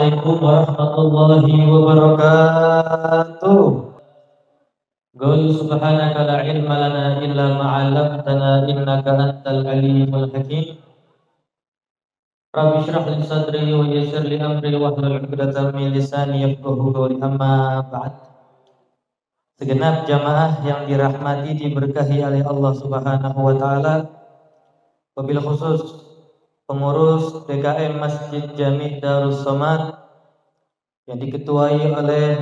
Assalamualaikum warahmatullahi wabarakatuh. Qul subhanaka la ilma lana illa ma 'allamtana innaka antal alimul hakim. Rabbi shrah li sadri wa yassir li amri wahlul 'uqdatam min lisani yafqahu qawli. Amma ba'd. Segenap jamaah yang dirahmati diberkahi oleh Allah Subhanahu wa taala, wabil khusus pengurus DKM Masjid Jami' Darus Somad yang diketuai oleh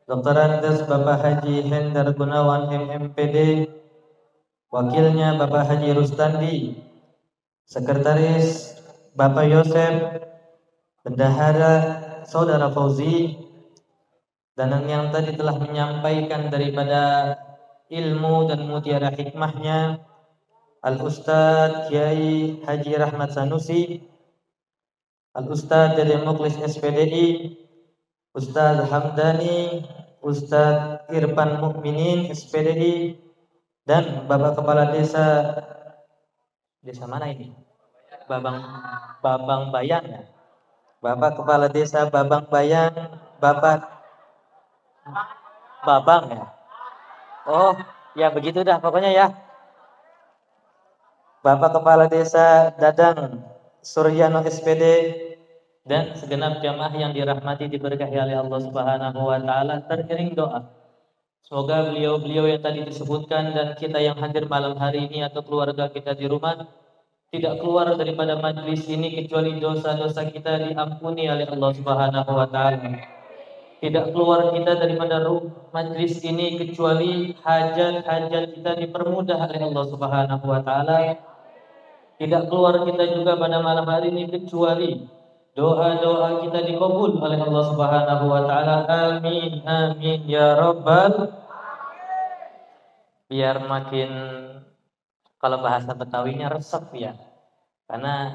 Dr. Andes Bapak Haji Hendar Gunawan MMPD, wakilnya Bapak Haji Rustandi, sekretaris Bapak Yosef, bendahara Saudara Fauzi, dan yang tadi telah menyampaikan daripada ilmu dan mutiara hikmahnya Al-Ustadz Kiai Haji Rahmat Sanusi, Al-Ustadz dari Muklis SPDI, Ustadz Hamdani, Ustadz Irfan Mukminin SPDI, dan Bapak Kepala Desa mana ini? Babang Bayan ya? Bapak Kepala Desa Babang Bayan, Bapak Babang ya? Oh ya begitu dah pokoknya ya. Bapak Kepala Desa Dadang Suryano SPD, dan segenap jamaah yang dirahmati diberkahi oleh Allah Subhanahu wa taala, teriring doa. Semoga beliau-beliau yang tadi disebutkan dan kita yang hadir malam hari ini atau keluarga kita di rumah tidak keluar daripada majlis ini kecuali dosa-dosa kita diampuni oleh Allah Subhanahu wa taala. Tidak keluar kita daripada majlis ini kecuali hajat-hajat kita dipermudah oleh Allah Subhanahu wa taala. Tidak keluar kita juga pada malam hari ini kecuali doa-doa kita dikabul oleh Allah Subhanahu wa taala. Amin amin ya rabbal. Biar makin, kalau bahasa Betawinya, resep ya. Karena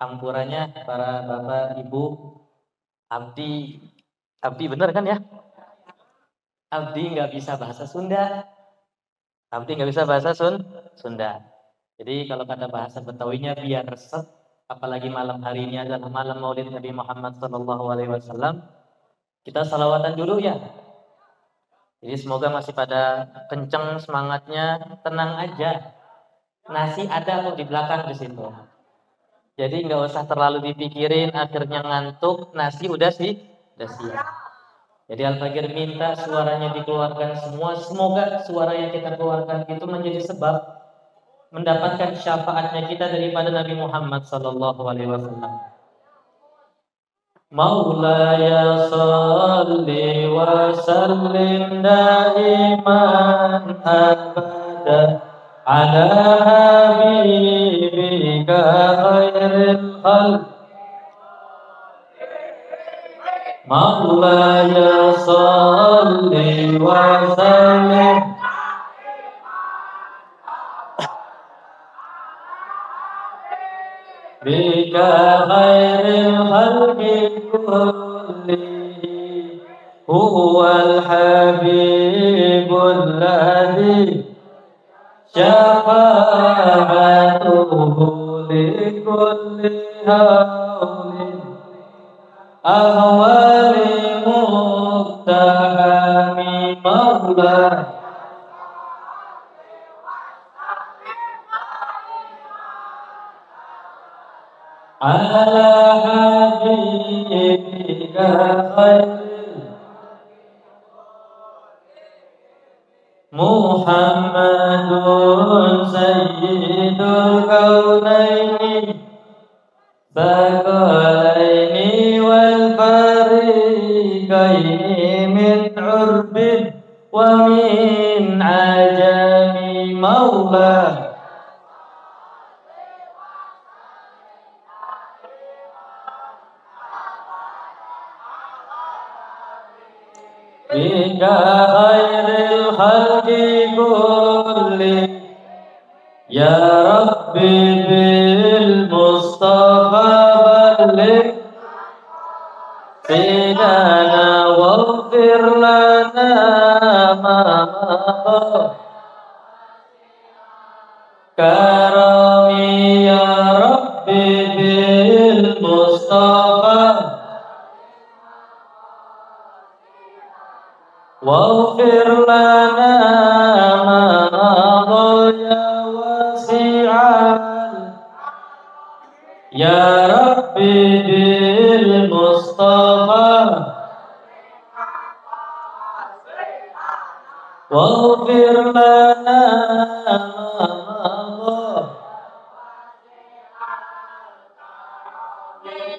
ampurannya para bapak ibu, abdi bener kan ya? Abdi nggak bisa bahasa Sunda. Abdi nggak bisa bahasa Sunda. Jadi kalau kata bahasa Betawinya biar resep, apalagi malam hari ini adalah malam Maulid Nabi Muhammad SAW, kita salawatan dulu ya. Jadi semoga masih pada kenceng semangatnya, tenang aja. Nasi ada tuh di belakang di situ. Jadi nggak usah terlalu dipikirin, akhirnya ngantuk, nasi udah siap. Jadi Al-Fakir minta suaranya dikeluarkan semua. Semoga suara yang kita keluarkan itu menjadi sebab mendapatkan syafaatnya kita daripada Nabi Muhammad sallallahu alaihi wasallam. Maulaya shalli wa sallim daiman abada ala habibika khairil khalq. Maulaya shalli wa sallim bika khairil khalqi kulli huwal habibul ladzi syafa'atuhu li kulli hawlin ahwali muqtahami maula. Ala habibika khairil Muhammadun sayyidul kaunaini thaqalaini wal fariqaini min urbin wa min ajami maula. Bika khairil khalqi kulli ya Rabbi bil Mustafa balligh sidana waghfir lana ma karami ya Rabbi bil Mustafa waghfir lana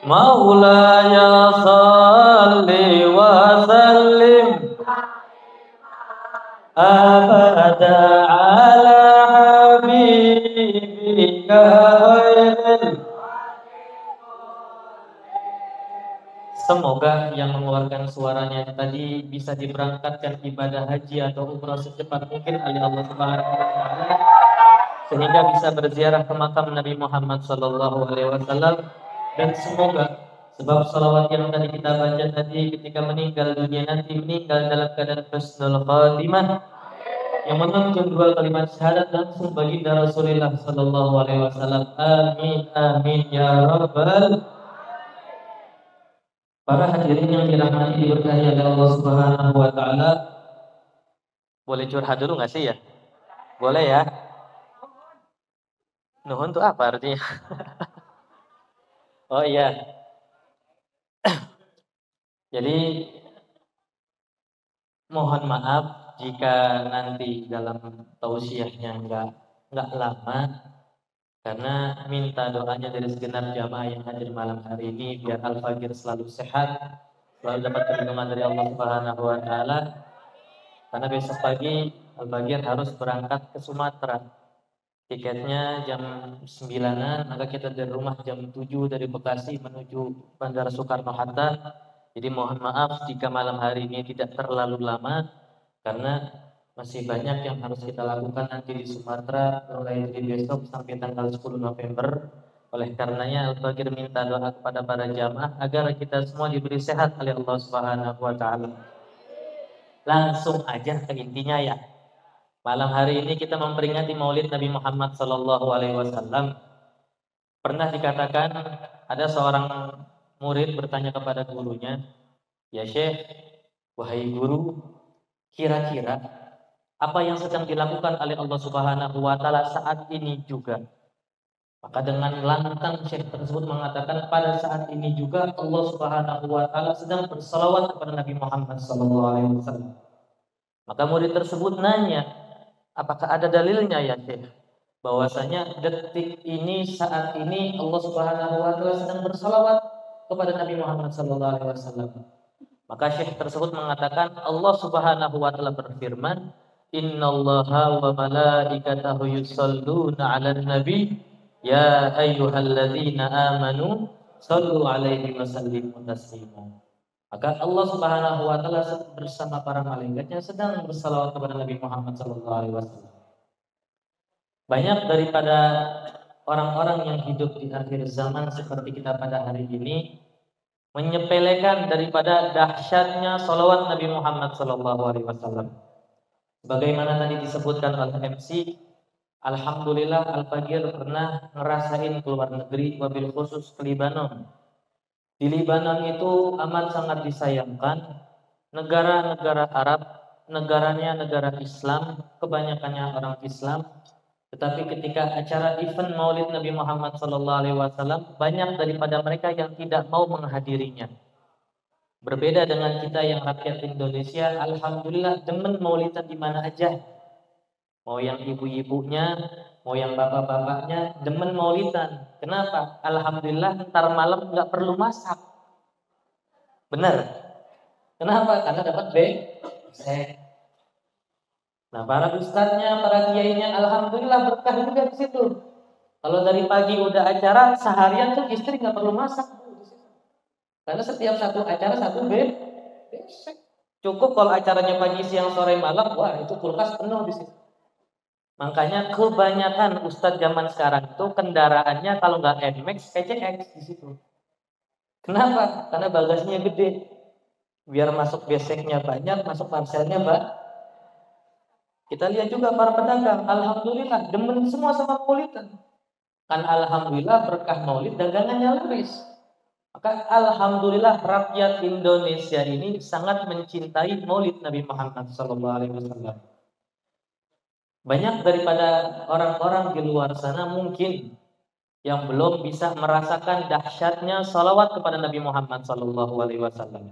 Maulaya salli wa sallim abada ala habibika khairil. Semoga yang mengeluarkan suaranya tadi bisa diberangkatkan ibadah haji atau umrah secepat mungkin oleh Allah Subhanahu wa taala sehingga bisa berziarah ke makam Nabi Muhammad sallallahu alaihi wasallam. Dan semoga sebab salawat yang tadi kita baca tadi ketika meninggal dunia nanti meninggal dalam keadaan husnul khatimah yang menuntun dua kalimat syahadat langsung baginda Rasulullah sallallahu alaihi wasallam. Amin amin ya rabbal. Para hadirin yang dirahmati diberkahi oleh Allah Subhanahu wa taala. Boleh curhat dulu enggak sih ya? Boleh ya? Nuhun tuh apa artinya? Oh iya. Jadi mohon maaf jika nanti dalam tausiahnya enggak lama karena minta doanya dari segenap jamaah yang hadir malam hari ini biar Al-Fajr selalu sehat, selalu dapat perlindungan dari Allah Subhanahu wa taala. Karena besok pagi Al-Fajr harus berangkat ke Sumatera. Tiketnya jam 9-an, maka kita dari rumah jam 7 dari Bekasi menuju Bandara Soekarno-Hatta. Jadi mohon maaf jika malam hari ini tidak terlalu lama karena masih banyak yang harus kita lakukan nanti di Sumatera mulai dari besok sampai tanggal 10 November. Oleh karenanya Al-Fajr minta doa kepada para jamaah agar kita semua diberi sehat oleh Allah Subhanahu wa taala. Langsung aja ke intinya ya. Malam hari ini kita memperingati Maulid Nabi Muhammad sallallahu alaihi wasallam. Pernah dikatakan ada seorang murid bertanya kepada gurunya, "Ya Syekh, wahai guru, kira-kira apa yang sedang dilakukan oleh Allah Subhanahu wa taala saat ini juga?" Maka dengan lantang Syekh tersebut mengatakan pada saat ini juga Allah Subhanahu wa taala sedang bersalawat kepada Nabi Muhammad sallallahu alaihi wasallam. Maka murid tersebut nanya, apakah ada dalilnya ya Syekh? Bahwasanya detik ini saat ini Allah Subhanahu wa taala sedang bersalawat kepada Nabi Muhammad sallallahu alaihi wasallam. Maka Syekh tersebut mengatakan Allah Subhanahu wa taala berfirman, "Innallaha wa malaikatahu yusholluna 'alan nabi ya ayyuhalladzina amanu shallu 'alaihi wa sallimu taslima." Maka Allah Subhanahu wa taala bersama para malaikatnya sedang bersalawat kepada Nabi Muhammad sallallahu alaihi wasallam. Banyak daripada orang-orang yang hidup di akhir zaman seperti kita pada hari ini menyepelekan daripada dahsyatnya salawat Nabi Muhammad sallallahu alaihi wasallam. Sebagaimana tadi disebutkan oleh MC, alhamdulillah Al-Fajr pernah ngerasain keluar negeri, wabil khusus ke Libanon. Di Libanon itu amat sangat disayangkan, negara-negara Arab, negaranya negara Islam, kebanyakannya orang Islam. Tetapi ketika acara event Maulid Nabi Muhammad SAW, banyak daripada mereka yang tidak mau menghadirinya. Berbeda dengan kita yang rakyat Indonesia, alhamdulillah demen maulidan di mana aja. Mau yang ibu-ibunya, mau yang bapak-bapaknya, demen maulidan. Kenapa? Alhamdulillah ntar malam nggak perlu masak. Benar? Kenapa? Karena dapat B. Nah, para ustadznya, para kiainya, alhamdulillah berkah juga di situ. Kalau dari pagi udah acara, seharian tuh istri nggak perlu masak. Karena setiap satu acara satu besek. Cukup kalau acaranya pagi, siang, sore, malam, wah itu kulkas penuh di situ. Makanya kebanyakan ustadz zaman sekarang itu kendaraannya kalau nggak NMAX, PCX di situ. Kenapa? Karena bagasinya gede. Biar masuk beseknya banyak, masuk parcelnya banyak. Kita lihat juga para pedagang, alhamdulillah demen semua sama maulidan. Kan alhamdulillah berkah maulid dagangannya laris. Maka alhamdulillah rakyat Indonesia ini sangat mencintai Maulid Nabi Muhammad SAW. Banyak daripada orang-orang di luar sana mungkin yang belum bisa merasakan dahsyatnya salawat kepada Nabi Muhammad SAW.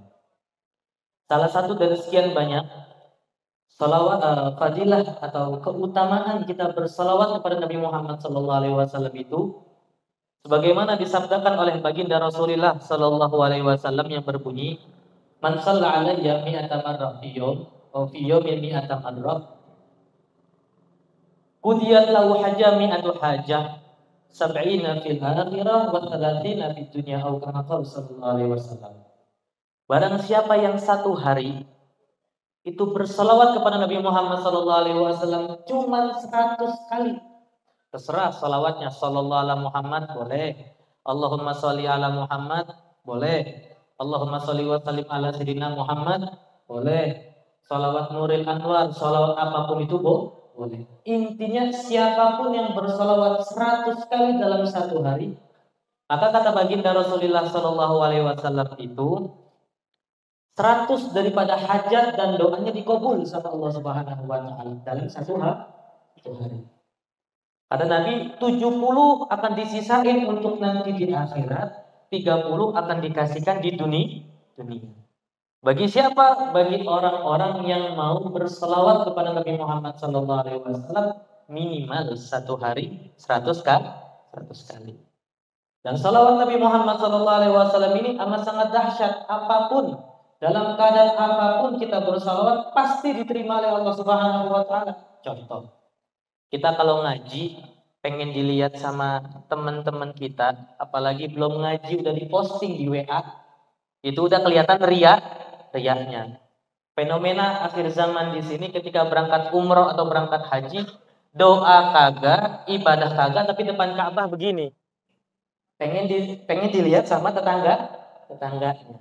Salah satu dari sekian banyak fadilah atau keutamaan kita bersalawat kepada Nabi Muhammad sallallahu alaihi wasallam itu sebagaimana disabdakan oleh baginda Rasulullah sallallahu alaihi wasallam yang berbunyi, "Man shalla alayya mi'ata marrah fi yawm aw fi yawmin mi'ata marrah, qudiyat lahu hajah mi'atu hajah, sab'ina fil akhirah wa thalathina fid dunya," atau kama qala sallallahu alaihi wasallam. Barang siapa yang satu hari itu berselawat kepada Nabi Muhammad sallallahu alaihi wasallam cuma 100 kali. Terserah salawatnya, sallallahu ala Muhammad boleh, Allahumma sholli ala Muhammad boleh, Allahumma sholli wa sallim ala sayyidina Muhammad boleh, salawat Nuril Anwar, salawat apapun itu boleh. Intinya siapapun yang bersalawat 100 kali dalam satu hari, maka kata baginda Rasulullah sallallahu alaihi wasallam itu 100 daripada hajat dan doanya dikabul sama Allah Subhanahu wa taala dalam satu hari. Kata Nabi, 70 akan disisain untuk nanti di akhirat, 30 akan dikasihkan di dunia. Bagi siapa? Bagi orang-orang yang mau berselawat kepada Nabi Muhammad sallallahu alaihi wasallam minimal satu hari 100 kali. Dan salawat Nabi Muhammad sallallahu alaihi wasallam ini amat sangat dahsyat. Apapun, dalam keadaan apapun kita bersalawat pasti diterima oleh Allah Subhanahu wa taala. Contoh, kita kalau ngaji pengen dilihat sama teman-teman kita, apalagi belum ngaji udah diposting di WA, itu udah kelihatan riaknya. Fenomena akhir zaman di sini ketika berangkat umroh atau berangkat haji, doa kagak, ibadah kagak, tapi depan Ka'bah begini. Pengen dilihat sama tetangganya.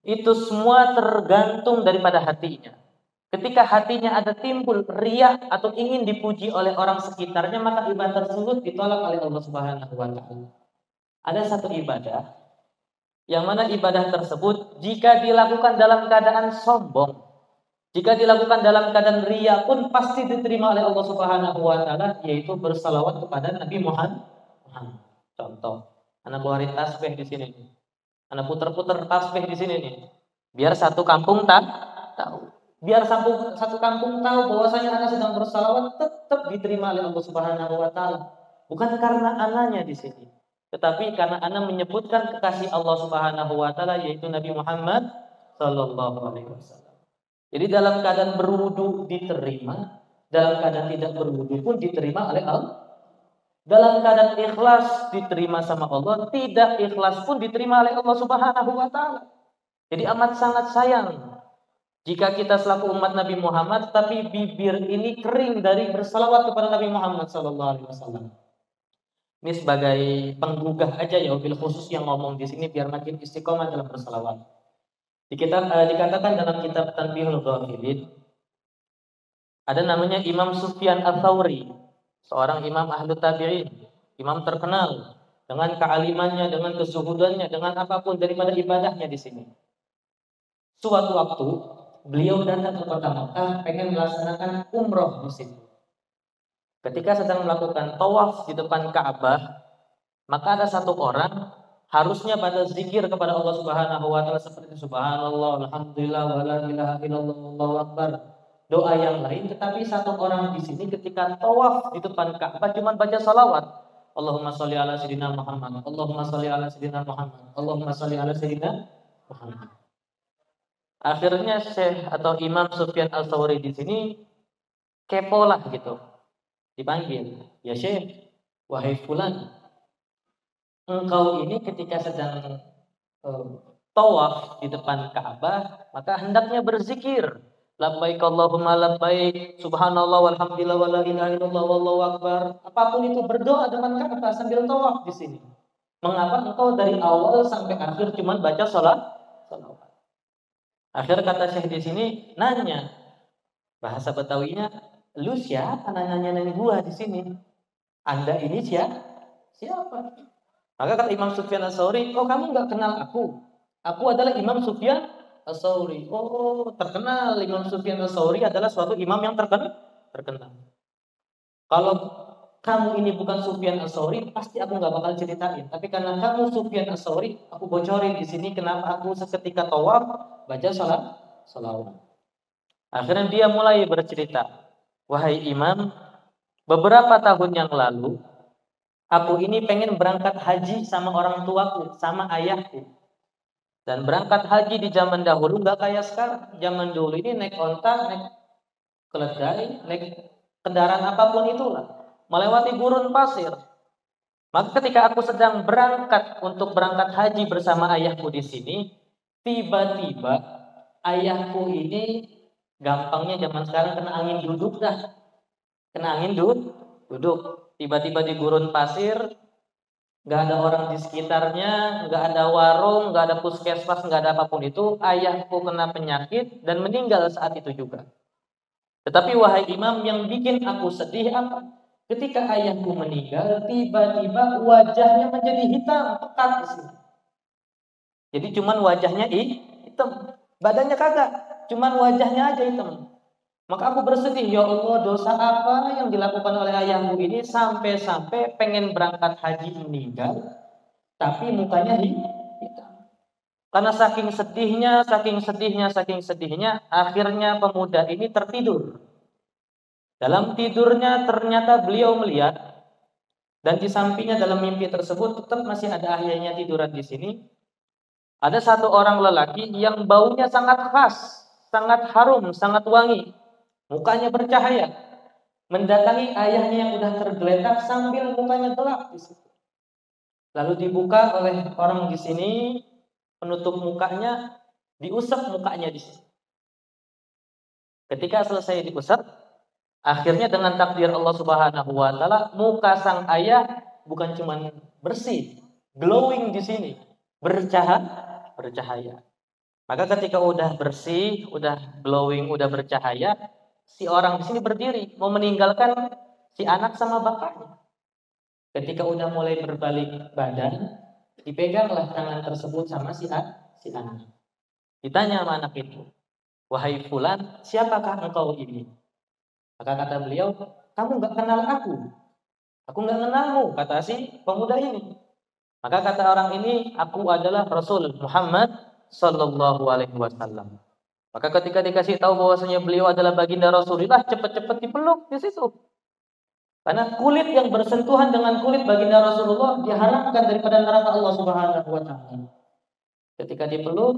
Itu semua tergantung daripada hatinya. Ketika hatinya ada timbul riya atau ingin dipuji oleh orang sekitarnya, maka ibadah tersebut ditolak oleh Allah Subhanahu wa taala. Ada satu ibadah yang mana ibadah tersebut jika dilakukan dalam keadaan sombong, jika dilakukan dalam keadaan riya pun pasti diterima oleh Allah Subhanahu wa taala, yaitu bersalawat kepada Nabi Muhammad. Contoh, anak keluarin tasbih di sini nih. Anak puter-puter tasbih di sini nih. Biar satu kampung tahu. Biar satu kampung tahu bahwasanya anak sedang bersalawat, tetap diterima oleh Allah Subhanahu wa taala. Bukan karena anaknya di sini, tetapi karena anak menyebutkan kekasih Allah Subhanahu wa taala yaitu Nabi Muhammad sallallahu alaihi wasallam. Jadi dalam keadaan berwudu diterima, dalam keadaan tidak berwudu pun diterima oleh Allah. Dalam keadaan ikhlas diterima sama Allah, tidak ikhlas pun diterima oleh Allah Subhanahu wa taala. Jadi amat sangat sayang jika kita selaku umat Nabi Muhammad tapi bibir ini kering dari bersalawat kepada Nabi Muhammad sallallahu alaihi wasallam. Ini sebagai penggugah aja ya, wabil khusus yang ngomong di sini biar makin istiqomah dalam bersalawat. Dikatakan dalam kitab Tanbihul Ghafilin, ada namanya Imam Sufyan Ats-Tsauri, seorang imam ahlu tabi'in, imam terkenal dengan kealimannya, dengan kezuhudannya, dengan apapun daripada ibadahnya di sini. Suatu waktu beliau datang ke kota Makkah pengen melaksanakan umroh di situ. Ketika sedang melakukan tawaf di depan Ka'bah, maka ada satu orang harusnya pada zikir kepada Allah Subhanahu wa taala seperti subhanallah, alhamdulillah, wala ilaha illallah, wallahu akbar. Doa yang lain, tetapi satu orang di sini ketika tawaf di depan Ka'bah cuma baca salawat. Allahumma sholli ala sayyidina Muhammad, Allahumma sholli ala sayyidina Muhammad, Allahumma sholli ala sayyidina Muhammad. Akhirnya Syekh atau Imam Sufyan Ats-Tsauri di sini kepo lah gitu. Dipanggil, "Ya Syekh, wahai fulan, engkau ini ketika sedang tawaf di depan Ka'bah, maka hendaknya berzikir. Labbaik Allahumma labbaik, subhanallah walhamdulillah wala ilaha illallah wallahu akbar." Apapun itu berdoa depan Ka'bah sambil tawaf di sini. Mengapa engkau dari awal sampai akhir cuma baca salawat? Akhir kata Syekh di sini nanya, bahasa Betawinya, "Lu siapa nanya-nanya gua di sini? Anda ini siapa?" Maka kata Imam Sufyan Ats-Tsauri, "Oh, kamu nggak kenal aku? Aku adalah Imam Sufyan Ats-Tsauri." Oh, terkenal. Imam Sufyan Ats-Tsauri adalah suatu imam yang terkenal. Kalau kamu ini bukan Sufyan Ats-Tsauri, pasti aku nggak bakal ceritain. Tapi karena kamu Sufyan Ats-Tsauri, aku bocorin di sini kenapa aku seketika tawaf baca salawat. Akhirnya dia mulai bercerita, "Wahai imam, beberapa tahun yang lalu, aku ini pengen berangkat haji sama orang tuaku, sama ayahku. Dan berangkat haji di zaman dahulu nggak kayak sekarang. Zaman dulu ini naik onta, naik keledai, naik kendaraan apapun itulah, melewati gurun pasir. Maka ketika aku sedang berangkat untuk berangkat haji bersama ayahku di sini, tiba-tiba ayahku ini gampangnya zaman sekarang kena angin duduk dah. Kena angin duduk. Tiba-tiba di gurun pasir, nggak ada orang di sekitarnya, nggak ada warung, nggak ada puskesmas, nggak ada apapun itu. Ayahku kena penyakit dan meninggal saat itu juga. Tetapi wahai imam, yang bikin aku sedih apa? Ketika ayahku meninggal, tiba-tiba wajahnya menjadi hitam, pekat di sini. Jadi cuman wajahnya hitam, badannya kagak, cuman wajahnya aja hitam. Maka aku bersedih, ya Allah, dosa apa yang dilakukan oleh ayahmu ini sampai-sampai pengen berangkat haji meninggal, tapi mukanya hitam. Karena saking sedihnya, akhirnya pemuda ini tertidur. Dalam tidurnya ternyata beliau melihat, dan di sampingnya dalam mimpi tersebut tetap masih ada ayahnya tiduran di sini. Ada satu orang lelaki yang baunya sangat khas, sangat harum, sangat wangi. Mukanya bercahaya, mendatangi ayahnya yang sudah tergeletak sambil mukanya gelap di situ. Lalu dibuka oleh orang di sini, penutup mukanya, diusap mukanya di sini. Ketika selesai diusap, akhirnya dengan takdir Allah Subhanahu wa taala, muka sang ayah bukan cuma bersih, glowing di sini, bercahaya. Maka ketika udah bersih, udah glowing, udah bercahaya, si orang di sini berdiri mau meninggalkan si anak sama bapaknya. Ketika udah mulai berbalik badan, dipeganglah tangan tersebut sama si anak. Ditanya sama anak itu, "Wahai fulan, siapakah engkau ini?" Maka kata beliau, "Kamu nggak kenal aku nggak kenalmu," kata si pemuda ini. Maka kata orang ini, "Aku adalah Rasul Muhammad Sallallahu Alaihi Wasallam." Maka ketika dikasih tahu bahwasanya beliau adalah baginda Rasulullah, cepat-cepat dipeluk di situ. Karena kulit yang bersentuhan dengan kulit baginda Rasulullah diharamkan daripada neraka Allah Subhanahu wa taala. Ketika dipeluk,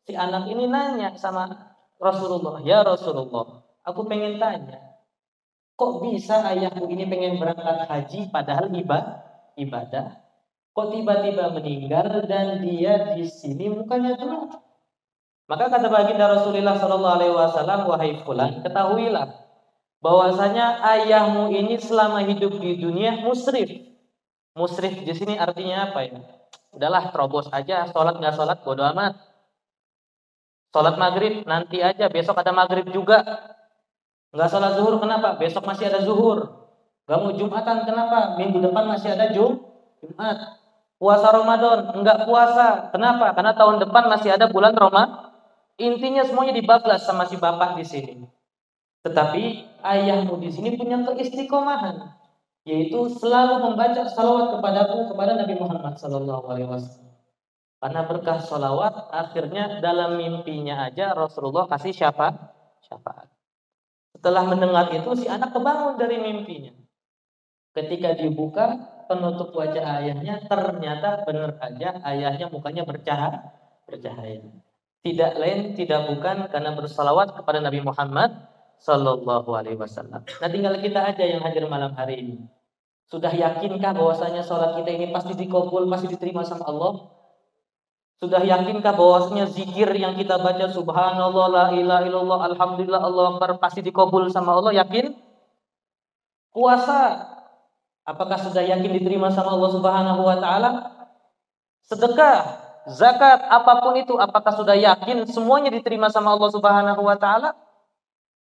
si anak ini nanya sama Rasulullah, "Ya Rasulullah, aku pengen tanya, kok bisa ayahku ini pengen berangkat haji padahal ibadah? Kok tiba-tiba meninggal dan dia di sini mukanya gelap?" Maka kata baginda Rasulullah sallallahu alaihi wasallam, "Wahai fulan, ketahuilah bahwasanya ayahmu ini selama hidup di dunia musrif." Musrif di sini artinya apa ya? Udahlah, terobos aja, sholat nggak sholat bodo amat. Sholat maghrib nanti aja, besok ada maghrib juga. Nggak sholat zuhur kenapa? Besok masih ada zuhur. Nggak mau Jumatan kenapa? Minggu depan masih ada Jumat. Puasa Ramadan nggak puasa kenapa? Karena tahun depan masih ada bulan Ramadan. Intinya semuanya dibablas sama si bapak di sini. Tetapi ayahmu di sini punya keistiqomahan, yaitu selalu membaca salawat kepada Nabi Muhammad SAW. Karena berkah salawat, akhirnya dalam mimpinya aja Rasulullah kasih syafaat. Setelah mendengar itu, si anak kebangun dari mimpinya. Ketika dibuka penutup wajah ayahnya, ternyata benar aja ayahnya mukanya bercahaya. Tidak lain, tidak bukan karena bersalawat kepada Nabi Muhammad Sallallahu Alaihi Wasallam. Nah, tinggal kita aja yang hadir malam hari ini. Sudah yakinkah bahwasanya sholat kita ini pasti dikabul, pasti diterima sama Allah? Sudah yakinkah bahwasanya zikir yang kita baca subhanallah, la ilaha illallah, alhamdulillah, Allahu akbar pasti dikabul sama Allah? Yakin? Puasa, apakah sudah yakin diterima sama Allah Subhanahu wa taala? Sedekah, zakat, apapun itu, apakah sudah yakin semuanya diterima sama Allah Subhanahu wa taala?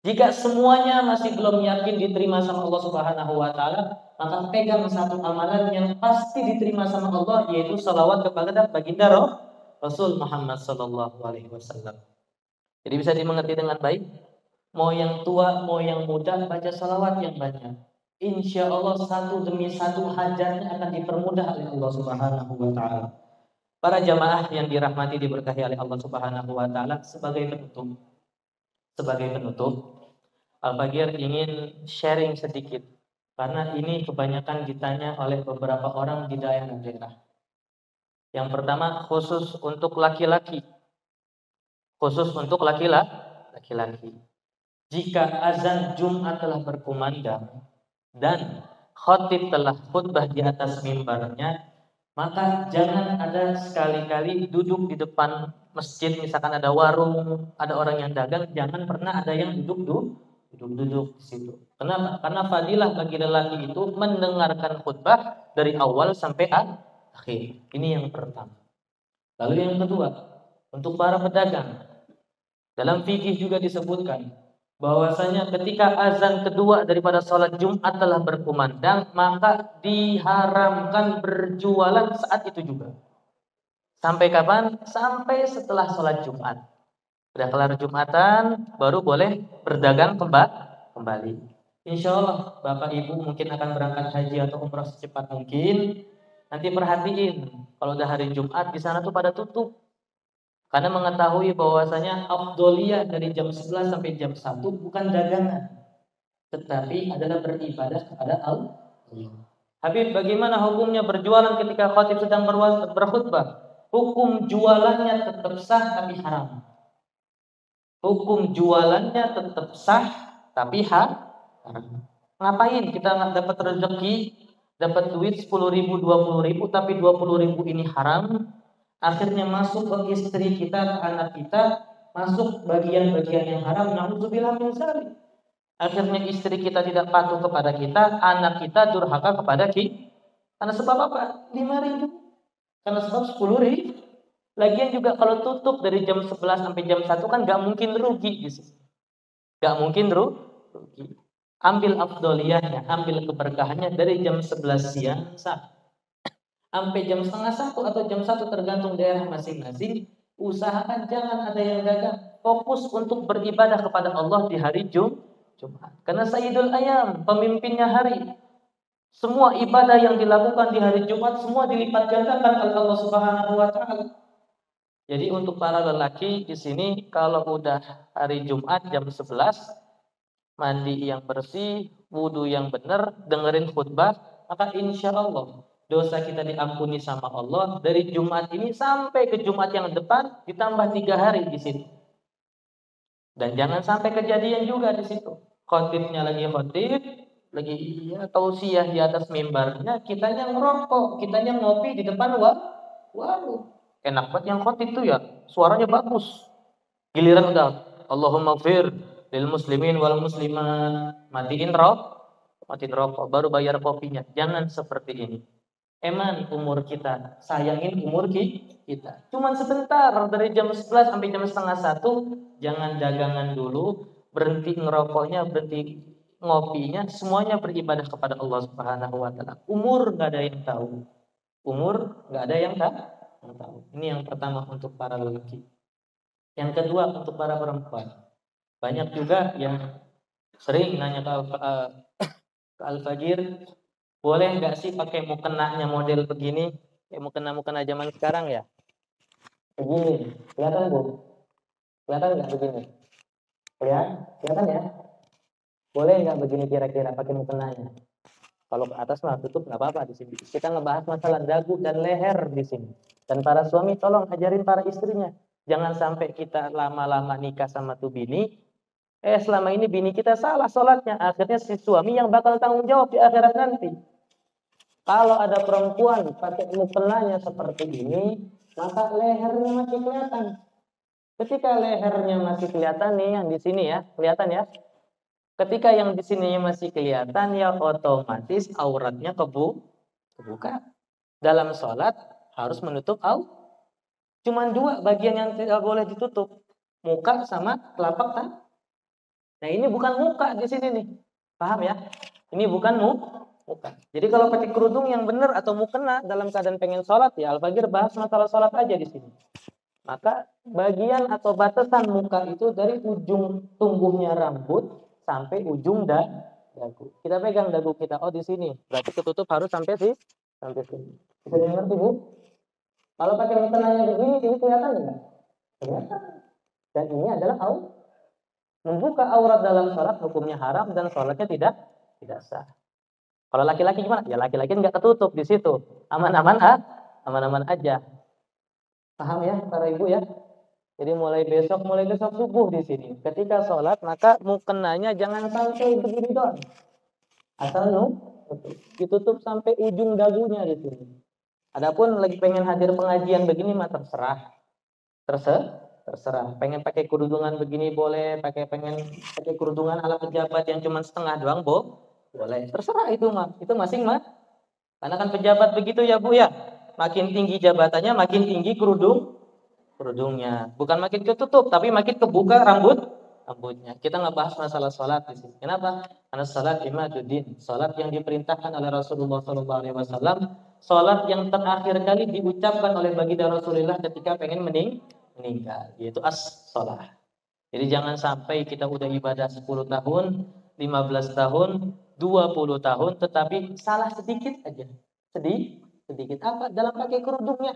Jika semuanya masih belum yakin diterima sama Allah Subhanahu wa taala, maka pegang satu amalan yang pasti diterima sama Allah, yaitu salawat kepada baginda Rasul Muhammad sallallahu alaihi wasallam. Jadi bisa dimengerti dengan baik. Mau yang tua, mau yang muda, baca salawat yang banyak. Insya Allah satu demi satu hajatnya akan dipermudah oleh Allah Subhanahu wa taala. Para jamaah yang dirahmati, diberkahi oleh Allah Subhanahu wa taala, sebagai penutup, sebagai penutup, Al-Fagir ingin sharing sedikit karena ini kebanyakan ditanya oleh beberapa orang di daerah-daerah. Yang pertama khusus untuk laki-laki. Khusus untuk laki-laki. Jika azan Jumat telah berkumandang dan khatib telah khutbah di atas mimbarnya, maka jangan ada sekali-kali duduk di depan masjid, misalkan ada warung, ada orang yang dagang, jangan pernah ada yang duduk di situ. Kenapa? Karena fadilah bagi lelaki itu mendengarkan khutbah dari awal sampai akhir. Ini yang pertama. Lalu yang kedua, untuk para pedagang, dalam fikih juga disebutkan bahwasanya ketika azan kedua daripada sholat Jumat telah berkumandang, maka diharamkan berjualan saat itu juga. Sampai kapan? Sampai setelah sholat Jumat. Sudah kelar Jumatan, baru boleh berdagang kembali. Insya Allah Bapak Ibu mungkin akan berangkat haji atau umrah secepat mungkin. Nanti perhatiin, kalau udah hari Jumat di sana tuh pada tutup. Karena mengetahui bahwasanya afdoliyah dari jam 11 sampai jam 1 bukan dagangan, tetapi adalah beribadah kepada Allah. Habib, bagaimana hukumnya berjualan ketika khatib sedang berkhutbah? Hukum jualannya tetap sah tapi haram. Hukum jualannya tetap sah tapi haram. Ngapain kita nggak dapat rezeki, dapat duit 10.000, 20.000, tapi 20.000 ini haram, akhirnya masuk ke istri kita, ke anak kita, masuk bagian-bagian yang haram. Na'udzubillah min dzalik. Akhirnya istri kita tidak patuh kepada kita, anak kita durhaka kepada kita. Karena sebab apa? 5.000. Karena sebab 10.000. Lagian juga kalau tutup dari jam 11 sampai jam 1 kan gak mungkin rugi gitu. Gak mungkin rugi. Ambil afdoliyahnya, ambil keberkahannya dari jam 11 siang sampai jam setengah 1 atau jam 1 tergantung daerah masing-masing. Usahakan jangan ada yang dagang. Fokus untuk beribadah kepada Allah di hari Jumat. Karena Sayyidul Ayam, pemimpinnya hari. Semua ibadah yang dilakukan di hari Jumat semua dilipat gandakan oleh Allah Subhanahu wa taala. Jadi untuk para lelaki di sini kalau udah hari Jumat jam 11, mandi yang bersih, wudu yang benar, dengerin khutbah, maka insya Allah dosa kita diampuni sama Allah dari Jumat ini sampai ke Jumat yang depan, ditambah 3 hari di situ. Dan jangan sampai kejadian juga di situ. Khotibnya lagi khotib, lagi tausiah di atas mimbarnya, kitanya ngerokok, kitanya ngopi di depan warung. Enak banget yang khotib tuh ya, suaranya bagus. Giliran udah Allahumma gfir lil muslimin wal muslimat, matiin rokok, baru bayar kopinya. Jangan seperti ini. Eman umur kita, sayangin umur kita. Cuman sebentar dari jam 11 sampai jam setengah 1, jangan dagangan dulu, berhenti ngerokoknya, berhenti ngopinya, semuanya beribadah kepada Allah Subhanahu wa taala. Umur enggak ada yang tahu. Umur enggak ada yang tahu. Ini yang pertama untuk para lelaki. Yang kedua untuk para perempuan. Banyak juga yang sering nanya ke Al-Fagir, boleh nggak sih pakai mukenanya model begini? Mukena zaman sekarang ya. Begini, kelihatan Bu? Kelihatan nggak begini? Kelihatan ya? Boleh nggak begini kira-kira pakai mukenanya? Kalau ke atas mah tutup nggak apa-apa di sini. Kita ngebahas masalah dagu dan leher di sini. Dan para suami tolong ajarin para istrinya. Jangan sampai kita lama-lama nikah sama tuh bini. Selama ini bini kita salah sholatnya. Akhirnya si suami yang bakal tanggung jawab di akhirat nanti. Kalau ada perempuan pakai mukenanya seperti ini, maka lehernya masih kelihatan. Ketika lehernya masih kelihatan nih, yang di sini ya, kelihatan ya. Ketika yang di sini masih kelihatan, ya otomatis auratnya kebuka. Dalam sholat harus menutup aurat. Cuman 2 bagian yang tidak boleh ditutup, muka sama telapak tangan. Nah ini bukan muka di sini nih, paham ya? Ini bukan muka. Jadi kalau pakai kerudung yang benar atau mukena dalam keadaan pengen sholat, ya Al-Fagir bahas masalah sholat aja di sini. Maka bagian atau batasan muka itu dari ujung tumbuhnya rambut sampai ujung dagu. Kita pegang dagu kita, oh di sini, berarti ketutup harus sampai sini. Bisa ngerti Bu? Kalau pakai mukenanya begini, ini kelihatan nggak? Kelihatan. Dan ini adalah aurat. Membuka aurat dalam sholat hukumnya haram dan sholatnya tidak sah. Kalau laki-laki gimana? Ya laki-laki nggak ketutup di situ, aman-aman aman-aman aja. Paham ya para ibu ya? Jadi mulai besok subuh di sini. Ketika sholat maka mukenanya jangan sampai begini doang. Asal ditutup sampai ujung dagunya di sini. Adapun lagi pengen hadir pengajian begini mah terserah. Pengen pakai kerudungan begini boleh, pengen pakai kerudungan ala pejabat yang cuma setengah doang boleh. Terserah itu mah. Itu masing mah. Karena kan pejabat begitu ya Bu ya. Makin tinggi jabatannya makin tinggi kerudungnya. Bukan makin ketutup tapi makin kebuka rambutnya. Kita nggak bahas masalah sholat di sini. Kenapa? Karena sholat imaduddin, sholat yang diperintahkan oleh Rasulullah SAW, sholat yang terakhir kali diucapkan oleh baginda Rasulullah ketika pengen meninggal, yaitu as-sholat. Jadi jangan sampai kita udah ibadah 10 tahun, 15 tahun, 20 tahun, tetapi salah sedikit aja. Sedikit apa? Dalam pakai kerudungnya,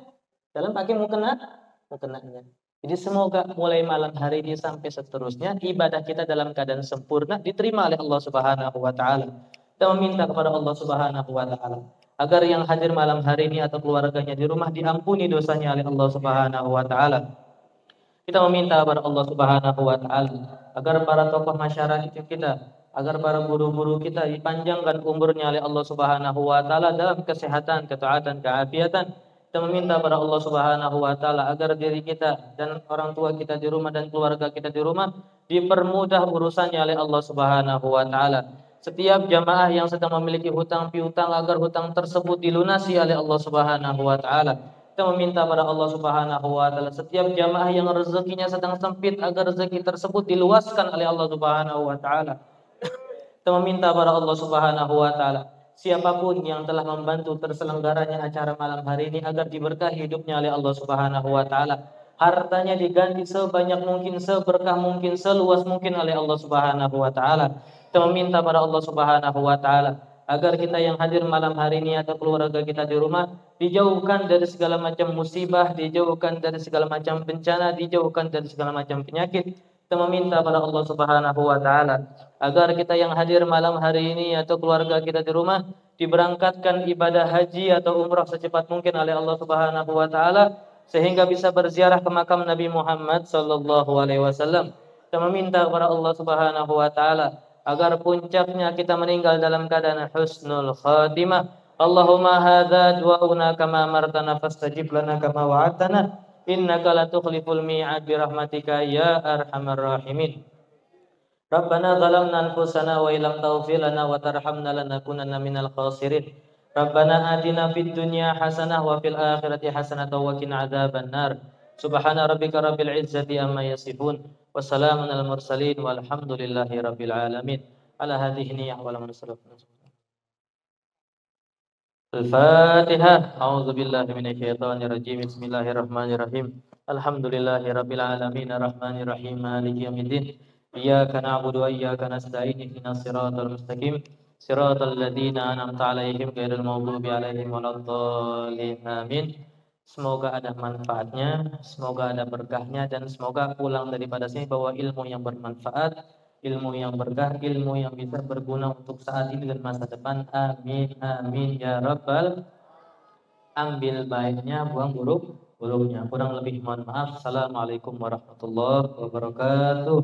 dalam pakai mukenanya. Jadi semoga mulai malam hari ini sampai seterusnya ibadah kita dalam keadaan sempurna diterima oleh Allah Subhanahu wa taala. Kita meminta kepada Allah Subhanahu wa taala agar yang hadir malam hari ini atau keluarganya di rumah diampuni dosanya oleh Allah Subhanahu wa taala. Kita meminta kepada Allah Subhanahu wa taala agar para tokoh masyarakat kita, agar para guru-guru kita dipanjangkan umurnya oleh Allah Subhanahu wa taala dalam kesehatan, ketaatan, keafiatan. Kita meminta kepada Allah Subhanahu wa taala agar diri kita dan orang tua kita di rumah dan keluarga kita di rumah dipermudah urusannya oleh Allah Subhanahu wa taala. Setiap jamaah yang sedang memiliki hutang piutang agar hutang tersebut dilunasi oleh Allah Subhanahu wa taala. Kita meminta pada Allah Subhanahu wa taala setiap jamaah yang rezekinya sedang sempit agar rezeki tersebut diluaskan oleh Allah Subhanahu wa taala. Kita meminta pada Allah Subhanahu wa taala siapapun yang telah membantu terselenggaranya acara malam hari ini agar diberkahi hidupnya oleh Allah Subhanahu wa taala. Hartanya diganti sebanyak mungkin, seberkah mungkin, seluas mungkin oleh Allah Subhanahu wa taala. Kita meminta pada Allah Subhanahu wa taala agar kita yang hadir malam hari ini atau keluarga kita di rumah dijauhkan dari segala macam musibah, dijauhkan dari segala macam bencana, dijauhkan dari segala macam penyakit. Kita meminta pada Allah Subhanahu wa taala agar kita yang hadir malam hari ini atau keluarga kita di rumah diberangkatkan ibadah haji atau umrah secepat mungkin oleh Allah Subhanahu wa taala sehingga bisa berziarah ke makam Nabi Muhammad sallallahu alaihi wasallam. Kita meminta kepada Allah Subhanahu wa taala agar puncaknya kita meninggal dalam keadaan husnul khatimah. Allahumma hadza du'auna kama amartana fastajib lana kama wa'adtana innaka la tukhliful mi'ad bi rahmatika ya arhamar rahimin. Rabbana zalamna anfusana wa illam taghfir lana wa tarhamna lanakunanna minal khasirin. Rabbana atina fid dunya hasanah wa fil akhirati hasanah wa qina adzabannar. Subhana rabbika rabbil izzati amma yasifun wa salamun alal mursalin walhamdulillahi rabbil alamin. Ala hadhihi niyyah wal sallallahu. Al-Fatihah. A'udzu billahi minasyaitonir rajim. Bismillahirrahmanirrahim. Alhamdulillahi rabbil alamin arrahmanir rahim maliki yaumiddin. Iyyaka na'budu wa iyyaka nasta'in ihdinas siratal mustaqim. Siratal ladzina an'amta 'alaihim ghairil maghdubi 'alaihim waladdallin. Amin. Semoga ada manfaatnya, semoga ada berkahnya dan semoga pulang daripada sini bawa ilmu yang bermanfaat, ilmu yang berkah, ilmu yang bisa berguna untuk saat ini dan masa depan. Amin, amin ya rabbal. Ambil baiknya, buang buruknya. Kurang lebih mohon maaf. Assalamualaikum warahmatullahi wabarakatuh.